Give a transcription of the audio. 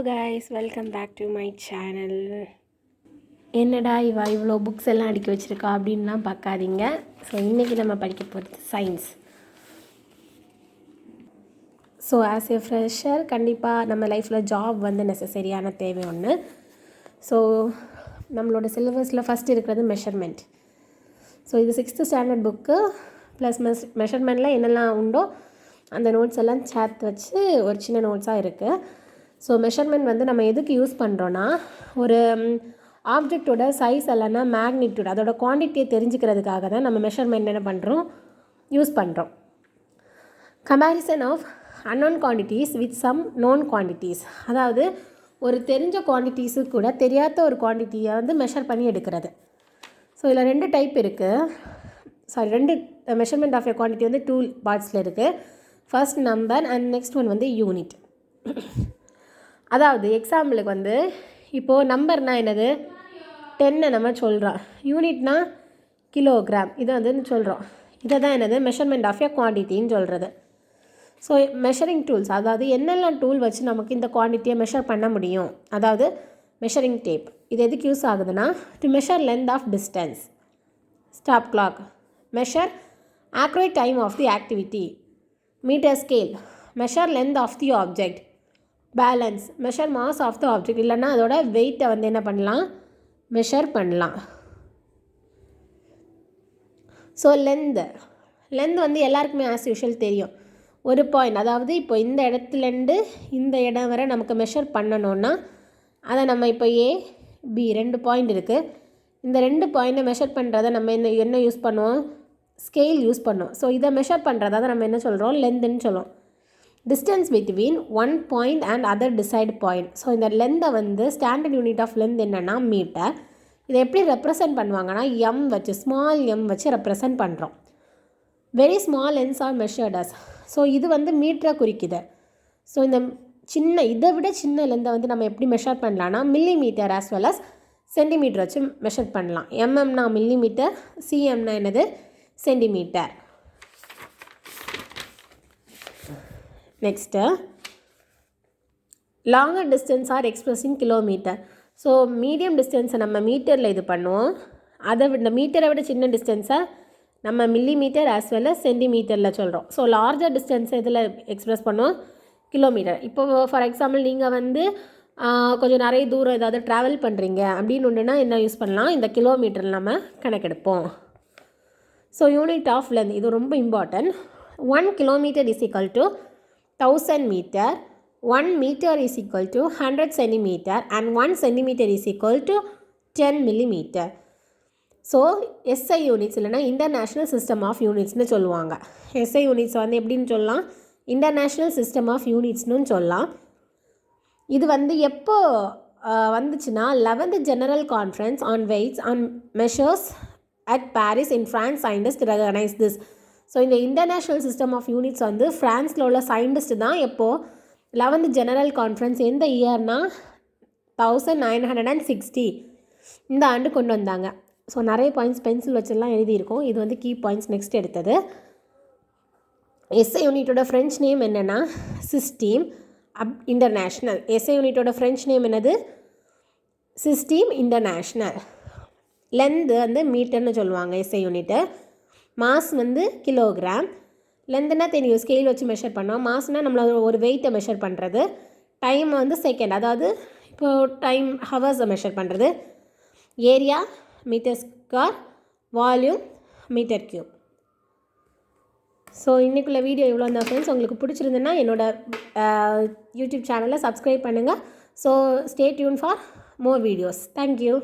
guys, welcome back to my channel. என்னடா இவ்வளோ books எல்லாம் அடுக்கி வச்சுருக்கா அப்படின்லாம் பார்க்காதீங்க. ஸோ இன்றைக்கி நம்ம படிக்க போகிறது science. So as a fresher கண்டிப்பாக நம்ம லைஃப்பில் ஜாப் வந்து நெசசரியான தேவை ஒன்று. ஸோ நம்மளோட சிலபஸில் ஃபஸ்ட் இருக்கிறது மெஷர்மெண்ட். ஸோ இது 6th ஸ்டாண்டர்ட் புக்கு ப்ளஸ் மெஷர்மெண்ட்டில் என்னெல்லாம் உண்டோ அந்த நோட்ஸ் எல்லாம் சேர்த்து வச்சு ஒரு சின்ன நோட்ஸாக இருக்குது. ஸோ மெஷர்மெண்ட் வந்து நம்ம எதுக்கு யூஸ் பண்ணுறோன்னா, ஒரு ஆப்ஜெக்டோட சைஸ் இல்லைன்னா மேக்னிட்யூட் அதோட குவான்டிட்டியை தெரிஞ்சுக்கிறதுக்காக தான் நம்ம மெஷர்மெண்ட் என்ன பண்ணுறோம், யூஸ் பண்ணுறோம். Comparison of unknown quantities with some known quantities, அதாவது ஒரு தெரிஞ்ச குவான்டிட்டிஸு கூட தெரியாத ஒரு குவான்டிட்டியை வந்து மெஷர் பண்ணி எடுக்கிறது. ஸோ இதில் 2 டைப் இருக்குது. ரெண்டு மெஷர்மெண்ட் ஆஃப் எ குவான்டிட்டி வந்து 2 பார்ட்ஸில் இருக்குது. First number and next one வந்து யூனிட். அதாவது எக்ஸாம்பிளுக்கு வந்து இப்போது நம்பர்னால் என்னது, 10 நம்ம சொல்கிறோம். யூனிட்னா கிலோகிராம், இதை வந்து சொல்கிறோம். இதை தான் என்னது மெஷர்மெண்ட் ஆஃப் எ குவான்டிட்டின்னு சொல்கிறது. ஸோ மெஷரிங் டூல்ஸ், அதாவது என்னெல்லாம் டூல் வச்சு நமக்கு இந்த குவான்டிட்டியை மெஷர் பண்ண முடியும், அதாவது மெஷரிங் டேப். இது எதுக்கு யூஸ் ஆகுதுன்னா, to measure length of distance. Stop clock, measure accurate time of the activity. Metre scale, measure length of the object. Balance, measure mass of the object, இல்லைன்னா அதோட வெயிட்டை வந்து என்ன பண்ணலாம், மெஷர் பண்ணலாம். ஸோ லென்த் வந்து எல்லாருக்குமே ஆஸ் யூஷுவல் தெரியும். ஒரு பாயிண்ட், அதாவது இப்போ இந்த இடத்துலேருந்து இந்த இடம் வரை நமக்கு மெஷர் பண்ணணுன்னா அதை நம்ம இப்போ A, B 2 பாயிண்ட் இருக்குது. இந்த 2 பாயிண்ட்டை மெஷர் பண்ணுறதை நம்ம என்ன யூஸ் பண்ணுவோம், ஸ்கேல் யூஸ் பண்ணுவோம். ஸோ இதை மெஷர் பண்ணுறதா தான் நம்ம என்ன சொல்கிறோம், லென்த்துன்னு சொல்லுவோம். Distance between one point and other the side point. So இந்த லென்த்தை வந்து ஸ்டாண்டர்ட் யூனிட் ஆஃப் லென்த் என்னென்னா மீட்டர். இதை எப்படி ரெப்ரசன்ட் பண்ணுவாங்கன்னா M வச்சு, ஸ்மால் m வச்சு ரெப்ரசன்ட் பண்ணுறோம். Very small lengths are measured. So இது வந்து மீட்டரை குறிக்குது. ஸோ இந்த இதை விட சின்ன லென்த்தை வந்து நம்ம எப்படி மெஷர் பண்ணலான்னா millimetre as well as centimetre வச்சு மெஷர் பண்ணலாம். mmனா மில்லிமீட்டர், cmனா என்னது centimetre. Next longer distance are express in kilometre. So medium டிஸ்டன்ஸை நம்ம மீட்டரில் இது பண்ணுவோம். இந்த மீட்டரை விட சின்ன டிஸ்டன்ஸை நம்ம மில்லிமீட்டர் ஆஸ் வெல் அஸ் சென்டிமீட்டரில் சொல்கிறோம். ஸோ லார்ஜர் டிஸ்டன்ஸை இதில் எக்ஸ்பிரஸ் பண்ணுவோம், கிலோமீட்டர். இப்போ ஃபார் எக்ஸாம்பிள் நீங்கள் வந்து கொஞ்சம் நிறைய தூரம் ஏதாவது ட்ராவல் பண்ணுறீங்க அப்படின்னு ஒன்றுனா என்ன யூஸ் பண்ணலாம், இந்த கிலோமீட்டரில் நம்ம கணக்கெடுப்போம். ஸோ யூனிட் ஆஃப் லென்த் இது ரொம்ப important. 1 kilometre is equal to 1000 meter, 1 meter is equal to 100 centimeter and 1 centimeter is equal to 10 millimeter. So SI units இல்லைனா இன்டர்நேஷ்னல் சிஸ்டம் ஆஃப் யூனிட்ஸ்னு சொல்லுவாங்க. SI யூனிட்ஸ் வந்து எப்படின்னு சொல்லலாம், இன்டர்நேஷ்னல் சிஸ்டம் ஆஃப் யூனிட்ஸ்னு சொல்லலாம். இது வந்து எப்போ வந்துச்சுன்னா 11th general conference on weights and measures at Paris in France scientist recognise this. So இந்த இன்டர்நேஷ்னல் சிஸ்டம் ஆஃப் யூனிட்ஸ் வந்து ஃப்ரான்ஸில் உள்ள சயின்டிஸ்ட் தான் எப்போது 11th ஜெனரல் கான்ஃபரன்ஸ் எந்த இயர்னா 1960 இந்த ஆண்டு கொண்டு வந்தாங்க. ஸோ நிறைய பாயிண்ட்ஸ் பென்சில் வச்செல்லாம் எழுதியிருக்கோம். இது வந்து கீ பாயிண்ட்ஸ். நெக்ஸ்ட் எடுத்தது SI யூனிட்டோட ஃப்ரெஞ்ச் நேம் என்னென்னா சிஸ்டீம் இன்டர்நேஷ்னல். SI யூனிட்டோட ஃப்ரெஞ்ச் நேம் என்னது, சிஸ்டீம் இன்டர்நேஷ்னல். லென்த்து வந்து மீட்டர்னு சொல்லுவாங்க SI யூனிட்டு. மாஸ் வந்து கிலோகிராம். லென்த்துனா தெரியும், ஸ்கேல் வச்சு மெஷர் பண்ணோம். மாஸ்னால் நம்மளோட ஒரு வெயிட்டை மெஷர் பண்ணுறது. டைம் வந்து செகண்ட், அதாவது இப்போது டைம் ஹவர்ஸை மெஷர் பண்ணுறது. Area metre square, volume metre cube. So இன்றைக்குள்ள வீடியோ இவ்வளோ தான் ஃப்ரெண்ட்ஸ். உங்களுக்கு பிடிச்சிருந்துன்னா என்னோடய யூடியூப் சேனலை சப்ஸ்கிரைப் பண்ணுங்கள். So stay tune for more videos. Thank you.